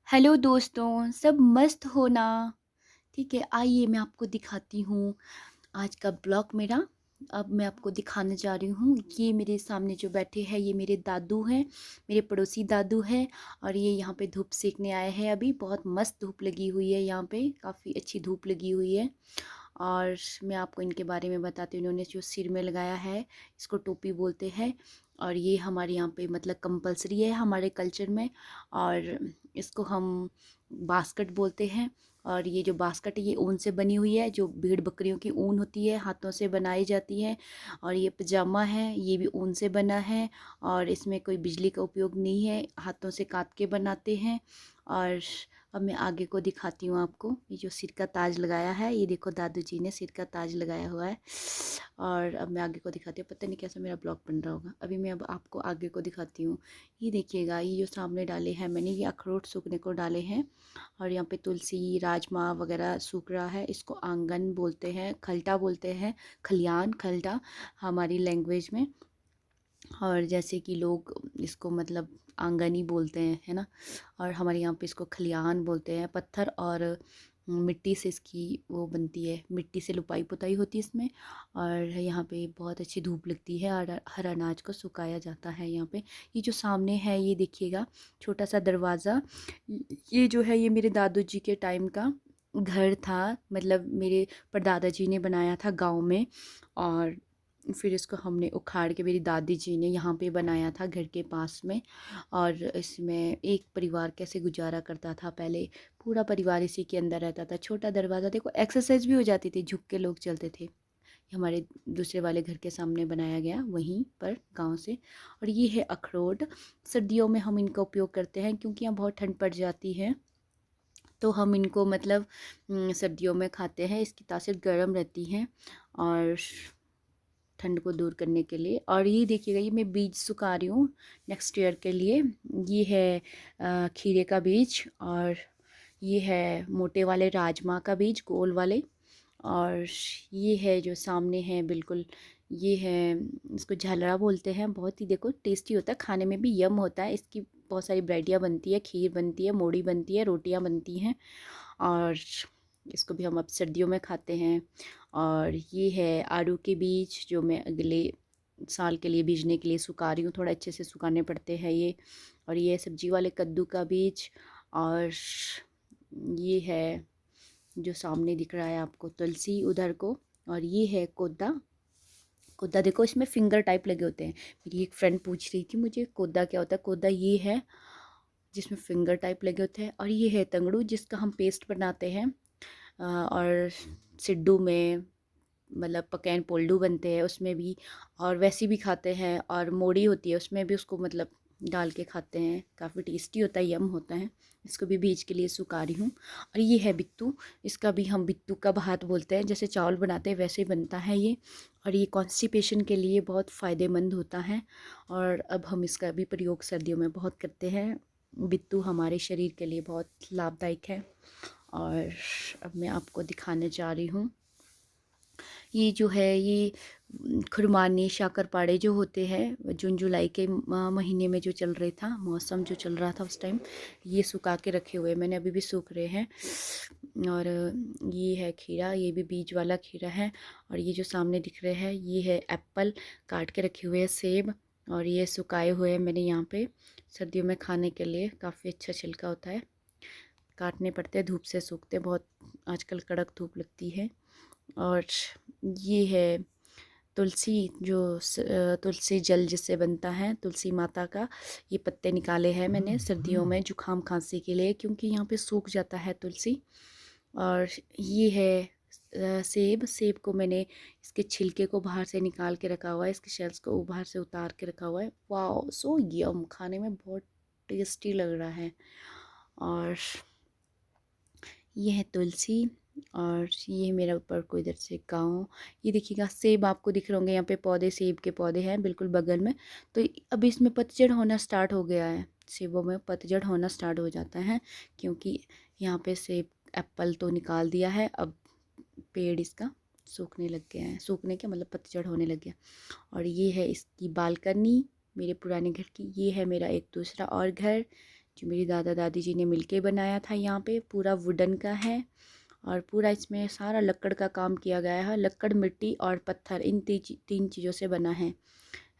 Hello दोस्तों, सब मस्त हो ना? ठीक है, आइए मैं आपको दिखाती हूँ आज का ब्लॉग मेरा। अब मैं आपको दिखाने जा रही हूँ, ये मेरे सामने जो बैठे हैं ये मेरे दादू हैं, मेरे पड़ोसी दादू हैं। और ये यहाँ पे धूप सेकने आए हैं। अभी बहुत मस्त धूप लगी हुई है, यहाँ पे काफ़ी अच्छी धूप लगी हुई है। और मैं आपको इनके बारे में बताती हूँ। इन्होंने जो सिर में लगाया है इसको टोपी बोलते हैं। और ये हमारे यहाँ पे मतलब कंपलसरी है हमारे कल्चर में। और इसको हम बास्केट बोलते हैं। और ये जो बास्केट है ये ऊन से बनी हुई है, जो भेड़ बकरियों की ऊन होती है हाथों से बनाई जाती है। और ये पजामा है, ये भी ऊन से बना है। और इसमें कोई बिजली का उपयोग नहीं है, हाथों से काट के बनाते हैं। और अब मैं आगे को दिखाती हूँ आपको। ये जो सिर का ताज लगाया है, ये देखो दादू जी ने सिर का ताज लगाया हुआ है। और अब मैं आगे को दिखाती हूँ। पता नहीं कैसा मेरा ब्लॉग बन रहा होगा। अभी मैं अब आपको आगे को दिखाती हूँ। ये देखिएगा, ये जो सामने डाले हैं मैंने, ये अखरोट सूखने को डाले हैं। और यहाँ पे तुलसी राजमा वगैरह सूख रहा है। इसको आंगन बोलते हैं, खल्टा बोलते हैं, खलियान खल्टा हमारी लैंग्वेज में। और जैसे कि लोग इसको मतलब आंगन ही बोलते हैं, है ना। और हमारे यहाँ पे इसको खलियान बोलते हैं। पत्थर और मिट्टी से इसकी वो बनती है, मिट्टी से लिपाई पुताई होती है इसमें। और यहाँ पे बहुत अच्छी धूप लगती है और हर अनाज को सुखाया जाता है यहाँ पे। ये जो सामने है ये देखिएगा, छोटा सा दरवाज़ा। ये जो है ये मेरे दादू जी के टाइम का घर था, मतलब मेरे परदादा जी ने बनाया था गांव में। और फिर इसको हमने उखाड़ के मेरी दादी जी ने यहाँ पे बनाया था घर के पास में। और इसमें एक परिवार कैसे गुजारा करता था पहले, पूरा परिवार इसी के अंदर रहता था। छोटा दरवाज़ा, देखो एक्सरसाइज भी हो जाती थी, झुक के लोग चलते थे। ये हमारे दूसरे वाले घर के सामने बनाया गया वहीं पर गांव से। और ये है अखरोट। सर्दियों में हम इनका उपयोग करते हैं क्योंकि यहाँ बहुत ठंड पड़ जाती है, तो हम इनको मतलब सर्दियों में खाते हैं। इसकी तासीर गर्म रहती है और ठंड को दूर करने के लिए। और ये देखिएगा, ये मैं बीज सुखा रही हूँ नेक्स्ट ईयर के लिए। ये है खीरे का बीज। और ये है मोटे वाले राजमा का बीज, गोल वाले। और ये है जो सामने है बिल्कुल, ये है, इसको झालरा बोलते हैं। बहुत ही देखो टेस्टी होता है, खाने में भी यम होता है। इसकी बहुत सारी ब्रेडियाँ बनती है, खीर बनती है, मोड़ी बनती है, रोटियाँ बनती हैं। और इसको भी हम अब सर्दियों में खाते हैं। और ये है आड़ू के बीज, जो मैं अगले साल के लिए बीजने के लिए सुखा रही हूँ। थोड़ा अच्छे से सुखाने पड़ते हैं ये। और ये सब्जी वाले कद्दू का बीज। और ये है जो सामने दिख रहा है आपको, तुलसी उधर को। और ये है कोदा। कोदा देखो इसमें फिंगर टाइप लगे होते हैं। मेरी एक फ्रेंड पूछ रही थी मुझे कोदा क्या होता है। कोदा ये है जिसमें फिंगर टाइप लगे होते हैं। और ये है तंगड़ू, जिसका हम पेस्ट बनाते हैं। और सिड्डू में मतलब पकैन पोल्डू बनते हैं उसमें भी। और वैसी भी खाते हैं। और मोड़ी होती है उसमें भी, उसको मतलब डाल के खाते हैं, काफ़ी टेस्टी होता है, यम होता है। इसको भी बीज के लिए सुखा रही हूँ। और ये है बित्तू। इसका भी हम बित्तू का भात बोलते हैं, जैसे चावल बनाते हैं वैसे ही बनता है ये। और ये कॉन्स्टिपेशन के लिए बहुत फ़ायदेमंद होता है। और अब हम इसका भी प्रयोग सर्दियों में बहुत करते हैं। बित्तू हमारे शरीर के लिए बहुत लाभदायक है। और अब मैं आपको दिखाने जा रही हूँ, ये जो है ये खुरमानी शक्करपारे जो होते हैं, जून जुलाई के महीने में जो चल रहे था, मौसम जो चल रहा था उस टाइम, ये सुखा के रखे हुए मैंने, अभी भी सूख रहे हैं। और ये है खीरा, ये भी बीज वाला खीरा है। और ये जो सामने दिख रहे हैं ये है एप्पल, काट के रखे हुए हैं। सेब, और ये सुखाए हुए हैं मैंने यहाँ पे, सर्दियों में खाने के लिए काफ़ी अच्छा छिलका होता है। काटने पड़ते हैं, धूप से सूखते हैं, बहुत आजकल कड़क धूप लगती है। और ये है तुलसी, जो तुलसी जल जिससे बनता है, तुलसी माता का। ये पत्ते निकाले हैं मैंने सर्दियों में जुकाम खांसी के लिए, क्योंकि यहाँ पे सूख जाता है तुलसी। और ये है सेब। सेब को मैंने इसके छिलके को बाहर से निकाल के रखा हुआ है, इसके शेल्स को बाहर से उतार के रखा हुआ है। वाह, सो यम, खाने में बहुत टेस्टी लग रहा है। और ये है तुलसी। और ये मेरा ऊपर को इधर से गाँव। ये देखिएगा सेब आपको दिख रहे होंगे, यहाँ पे पौधे, सेब के पौधे हैं बिल्कुल बगल में। तो अभी इसमें पतझड़ होना स्टार्ट हो गया है, सेबों में पतझड़ होना स्टार्ट हो जाता है, क्योंकि यहाँ पे सेब एप्पल तो निकाल दिया है, अब पेड़ इसका सूखने लग गया है, सूखने के मतलब पतझड़ होने लग गया। और ये है इसकी बालकनी मेरे पुराने घर की। ये है मेरा एक दूसरा और घर जो मेरी दादा दादी जी ने मिलके बनाया था। यहाँ पे पूरा वुडन का है और पूरा इसमें सारा लकड़ का काम किया गया है। लकड़, मिट्टी और पत्थर, इन तीन चीज़ों से बना है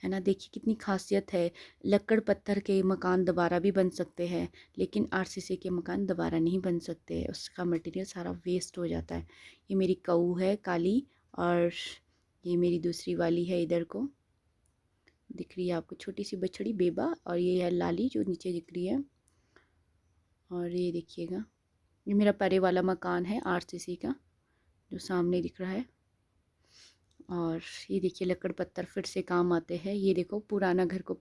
ना। देखिए कितनी खासियत है। लकड़ पत्थर के मकान दोबारा भी बन सकते हैं, लेकिन आरसीसी के मकान दोबारा नहीं बन सकते, उसका मटेरियल सारा वेस्ट हो जाता है। ये मेरी कऊ है काली, और ये मेरी दूसरी वाली है, इधर को दिख रही है आपको, छोटी सी बछड़ी बेबा, और ये है लाली जो नीचे दिख रही है। और ये देखिएगा, ये मेरा परे वाला मकान है आरसीसी का जो सामने दिख रहा है। और ये देखिए लकड़ पत्थर फिर से काम आते हैं। ये देखो पुराना घर को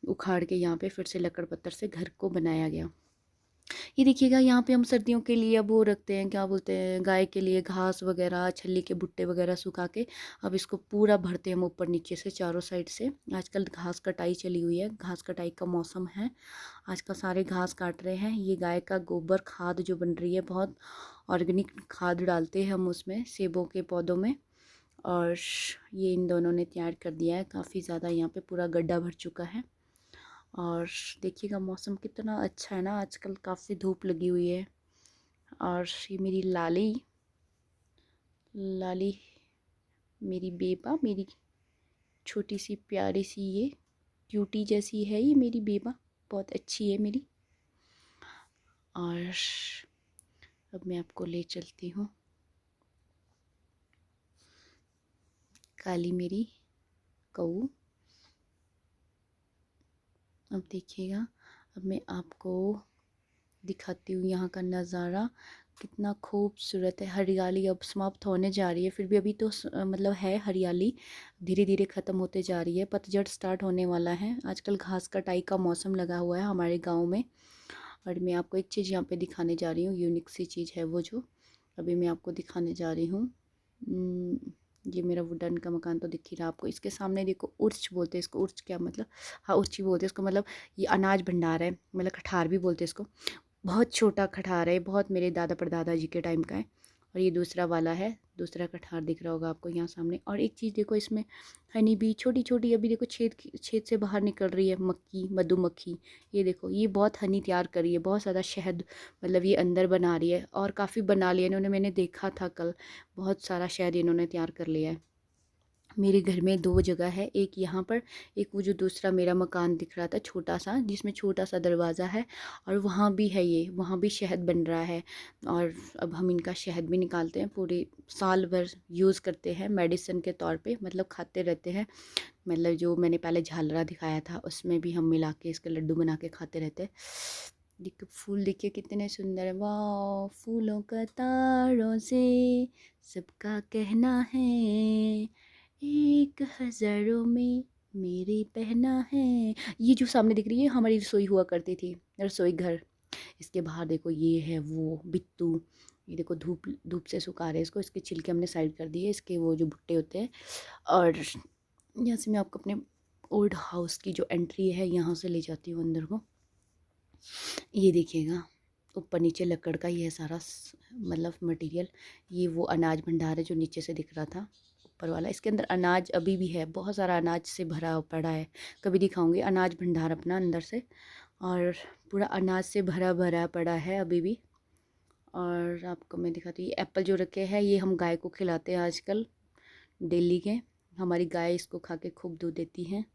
उखाड़ के यहाँ पे फिर से लकड़ पत्थर से घर को बनाया गया। ये देखिएगा यहाँ पे हम सर्दियों के लिए अब वो रखते हैं, क्या बोलते हैं, गाय के लिए घास वगैरह, छल्ली के भुट्टे वगैरह सुखा के अब इसको पूरा भरते हैं हम ऊपर नीचे से चारों साइड से। आजकल घास कटाई चली हुई है, घास कटाई का मौसम है, आजकल सारे घास काट रहे हैं। ये गाय का गोबर खाद जो बन रही है, बहुत ऑर्गेनिक खाद डालते हैं हम उसमें, सेबों के पौधों में। और ये इन दोनों ने तैयार कर दिया है, काफ़ी ज़्यादा यहाँ पे पूरा गड्ढा भर चुका है। और देखिएगा मौसम कितना अच्छा है ना, आजकल काफ़ी धूप लगी हुई है। और ये मेरी लाली लाली मेरी बेबा, मेरी छोटी सी प्यारी सी, ये क्यूटी जैसी है ये मेरी बेबा, बहुत अच्छी है मेरी। और अब मैं आपको ले चलती हूँ, काली मेरी कऊ। अब देखिएगा, अब मैं आपको दिखाती हूँ यहाँ का नज़ारा, कितना खूबसूरत है। हरियाली अब समाप्त होने जा रही है, फिर भी अभी तो मतलब है हरियाली, धीरे धीरे ख़त्म होते जा रही है, पतझड़ स्टार्ट होने वाला है। आजकल घास कटाई का मौसम लगा हुआ है हमारे गांव में। और मैं आपको एक चीज़ यहाँ पे दिखाने जा रही हूँ, यूनिक सी चीज़ है वो, जो अभी मैं आपको दिखाने जा रही हूँ। ये मेरा वुडन का मकान तो दिख ही रहा आपको, इसके सामने देखो उर्च बोलते हैं इसको। उर्च क्या मतलब, हाँ उर्च ही बोलते हैं इसको, मतलब ये अनाज भंडार है, मतलब कठार भी बोलते हैं इसको। बहुत छोटा कठार है, बहुत मेरे दादा परदादा जी के टाइम का है। और ये दूसरा वाला है, दूसरा कठार दिख रहा होगा आपको यहाँ सामने। और एक चीज़ देखो, इसमें हनी भी छोटी छोटी अभी देखो छेद से बाहर निकल रही है, मक्खी, मधुमक्खी। ये देखो ये बहुत हनी तैयार कर रही है, बहुत ज़्यादा शहद मतलब ये अंदर बना रही है, और काफ़ी बना लिया इन्होंने, मैंने देखा था कल, बहुत सारा शहद इन्होंने तैयार कर लिया है। मेरे घर में दो जगह है, एक यहाँ पर, एक वो जो दूसरा मेरा मकान दिख रहा था छोटा सा, जिसमें छोटा सा दरवाज़ा है, और वहाँ भी है, ये वहाँ भी शहद बन रहा है। और अब हम इनका शहद भी निकालते हैं, पूरे साल भर यूज़ करते हैं मेडिसिन के तौर पे, मतलब खाते रहते हैं। मतलब जो मैंने पहले झालरा दिखाया था उसमें भी हम मिला के इसके लड्डू बना के खाते रहते हैं। देखिए फूल, देखिए कितने सुंदर है, वाह। फूलों का तारों से सबका कहना है, एक हज़ारों में मेरी पहना है। ये जो सामने दिख रही है हमारी रसोई हुआ करती थी, रसोई घर। इसके बाहर देखो ये है वो बिट्टू, ये देखो धूप धूप से सुखा रहे हैं इसको, इसके छिलके हमने साइड कर दिए, इसके वो जो भुट्टे होते हैं। और यहाँ से मैं आपको अपने ओल्ड हाउस की जो एंट्री है यहाँ से ले जाती हूँ अंदर को। ये देखिएगा ऊपर नीचे लकड़ का ही है सारा मतलब मटेरियल। ये वो अनाज भंडार है जो नीचे से दिख रहा था, ऊपर वाला। इसके अंदर अनाज अभी भी है, बहुत सारा अनाज से भरा पड़ा है, कभी दिखाऊंगी अनाज भंडार अपना अंदर से। और पूरा अनाज से भरा भरा पड़ा है अभी भी। और आपको मैं दिखाती हूँ, ये एप्पल जो रखे हैं ये हम गाय को खिलाते हैं आजकल डेली के, हमारी गाय इसको खा के खूब दूध देती हैं।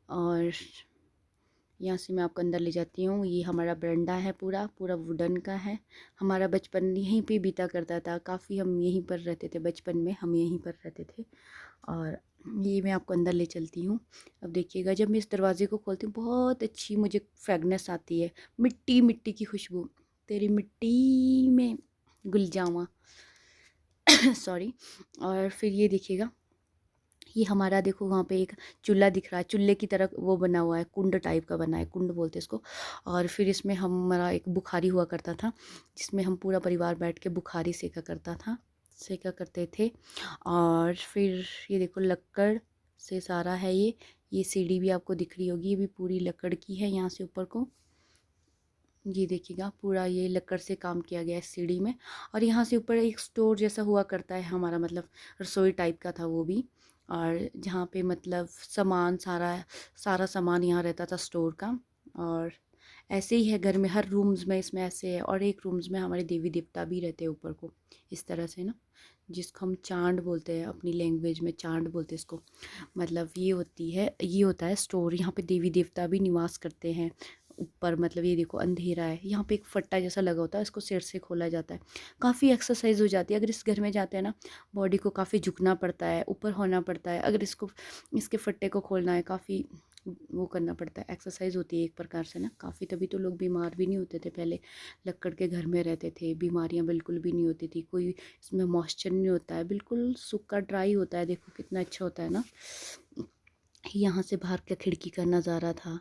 और यहाँ से मैं आपको अंदर ले जाती हूँ, ये हमारा बरंडा है, पूरा पूरा वुडन का है। हमारा बचपन यहीं पे बीता करता था, काफ़ी हम यहीं पर रहते थे, बचपन में हम यहीं पर रहते थे। और ये मैं आपको अंदर ले चलती हूँ। अब देखिएगा जब मैं इस दरवाज़े को खोलती हूँ बहुत अच्छी मुझे फ्रेगनेंस आती है, मिट्टी मिट्टी की खुशबू, तेरी मिट्टी में घुल जाऊँ सॉरी। और फिर ये देखिएगा, ये हमारा देखो वहाँ पे एक चूल्हा दिख रहा है, चूल्हे की तरह वो बना हुआ है, कुंड टाइप का बना है, कुंड बोलते हैं इसको। और फिर इसमें हमारा एक बुखारी हुआ करता था, जिसमें हम पूरा परिवार बैठ के बुखारी सेका करते थे। और फिर ये देखो लकड़ से सारा है ये सीढ़ी भी आपको दिख रही होगी, ये भी पूरी लकड़ की है यहाँ से ऊपर को। ये देखिएगा पूरा ये लकड़ से काम किया गया है सीढ़ी में। और यहाँ से ऊपर एक स्टोर जैसा हुआ करता है हमारा, मतलब रसोई टाइप का था वो भी। और जहाँ पे मतलब सामान सारा सारा सामान यहाँ रहता था स्टोर का। और ऐसे ही है घर में, हर रूम्स में इसमें ऐसे है। और एक रूम्स में हमारे देवी देवता भी रहते हैं ऊपर को, इस तरह से ना, जिसको हम चांद बोलते हैं, अपनी लैंग्वेज में चांद बोलते हैं इसको। मतलब ये होता है स्टोर। यहाँ पे देवी देवता भी निवास करते हैं ऊपर। मतलब ये देखो अंधेरा है, यहाँ पे एक फट्टा जैसा लगा होता है, इसको सिर से खोला जाता है। काफ़ी एक्सरसाइज हो जाती है अगर इस घर में जाते हैं ना। बॉडी को काफ़ी झुकना पड़ता है, ऊपर होना पड़ता है, अगर इसके फट्टे को खोलना है, काफ़ी वो करना पड़ता है। एक्सरसाइज होती है एक प्रकार से ना काफ़ी। तभी तो लोग बीमार भी नहीं होते थे पहले, लक्कड़ के घर में रहते थे, बीमारियां बिल्कुल भी नहीं होती थी। कोई इसमें मॉइस्चर नहीं होता है, बिल्कुल सूखा ड्राई होता है। देखो कितना अच्छा होता है ना। यहाँ से बाहर का खिड़की का नज़ारा था,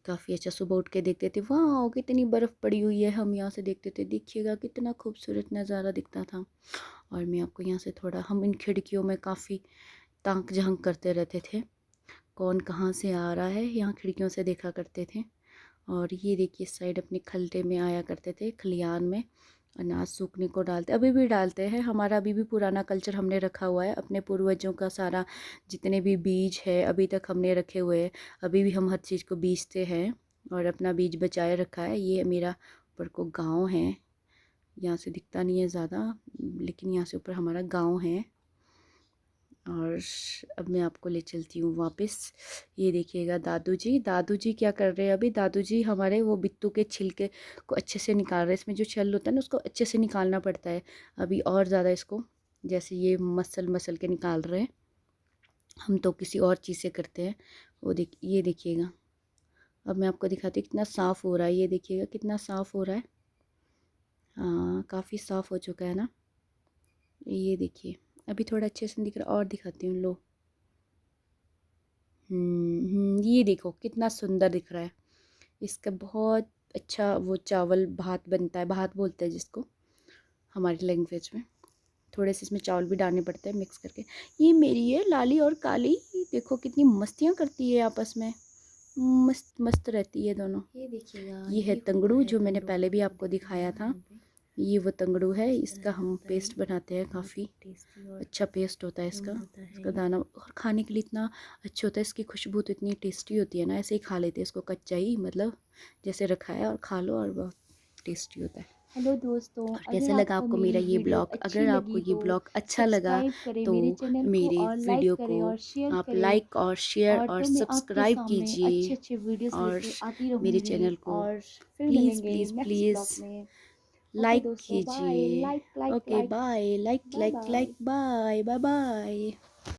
काफ़ी अच्छा। सुबह उठ के देखते थे, वाह कितनी बर्फ़ पड़ी हुई है, हम यहाँ से देखते थे, देखिएगा कितना खूबसूरत नज़ारा दिखता था। और मैं आपको यहाँ से थोड़ा, हम इन खिड़कियों में काफ़ी ताक झांक करते रहते थे, कौन कहाँ से आ रहा है, यहाँ खिड़कियों से देखा करते थे। और ये देखिए इस साइड अपने खलटे में आया करते थे, खलियान में अनाज सूखने को डालते, अभी भी डालते हैं। हमारा अभी भी पुराना कल्चर हमने रखा हुआ है, अपने पूर्वजों का सारा जितने भी बीज है अभी तक हमने रखे हुए हैं। अभी भी हम हर चीज़ को बीजते हैं और अपना बीज बचाए रखा है। ये मेरा ऊपर को गांव है, यहाँ से दिखता नहीं है ज़्यादा, लेकिन यहाँ से ऊपर हमारा गांव है। और अब मैं आपको ले चलती हूँ वापस। ये देखिएगा दादू जी क्या कर रहे हैं अभी। दादू जी हमारे वो बिट्टू के छिलके को अच्छे से निकाल रहे हैं। इसमें जो छल होता है ना उसको अच्छे से निकालना पड़ता है अभी, और ज़्यादा इसको, जैसे ये मसल के निकाल रहे हैं। हम तो किसी और चीज़ से करते हैं। ये देखिएगा, अब मैं आपको दिखाती हूँ कितना साफ़ हो रहा है। ये देखिएगा कितना साफ़ हो रहा है। हाँ काफ़ी साफ़ हो चुका है ना। ये देखिए अभी थोड़ा अच्छे से दिख रहा है, और दिखाती हूँ लो। ये देखो कितना सुंदर दिख रहा है। इसका बहुत अच्छा वो चावल भात बनता है, भात बोलते हैं जिसको हमारी लैंग्वेज में। थोड़े से इसमें चावल भी डालने पड़ते हैं मिक्स करके। ये मेरी है लाली और काली, देखो कितनी मस्तियाँ करती है आपस में, मस्त मस्त रहती है दोनों। ये देखिएगा ये है तंगड़ू, जो मैंने पहले भी आपको दिखाया था। ये वो तंगड़ू है, इसका हम पेस्ट बनाते हैं, काफ़ी अच्छा पेस्ट होता है इसका दाना। और खाने के लिए इतना अच्छा होता है, इसकी खुशबू तो इतनी टेस्टी होती है ना। ऐसे ही खा लेते हैं इसको कच्चा ही, मतलब जैसे रखा है और खा लो, और बहुत टेस्टी होता है। हेलो दोस्तों, कैसे लगा आपको मेरा ये ब्लॉग? अगर आपको ये ब्लॉग अच्छा लगा तो मेरे वीडियो को आप लाइक और शेयर और सब्सक्राइब कीजिए, और मेरे चैनल को प्लीज़ प्लीज़ प्लीज़ लाइक कीजिए। Okay bye, like like like, bye bye bye.